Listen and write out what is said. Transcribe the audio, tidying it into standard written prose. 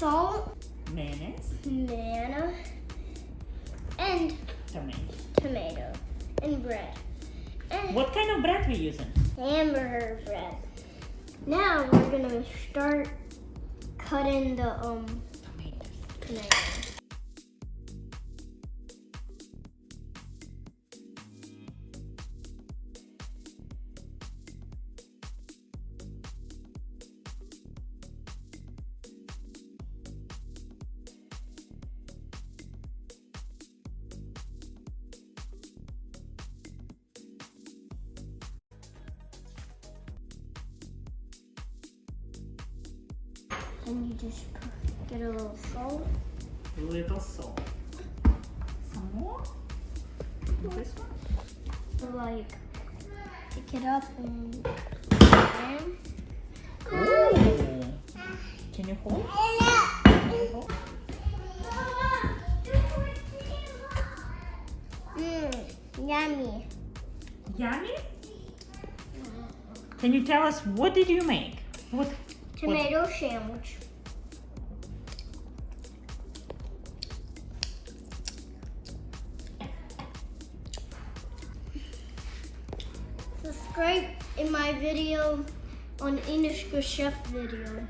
salt, mayonnaise, and tomato, and bread. And what kind of bread we using? hamburger bread. Now we're gonna start cutting the tomatoes. And you just get a little salt. Little salt. Some more? This one? Like, pick it up and Ooh. Can you hold? Can you hold? Yummy. Yummy? Can you tell us, what did you make? Tomato sandwich. Subscribe in my video on innichkachef video.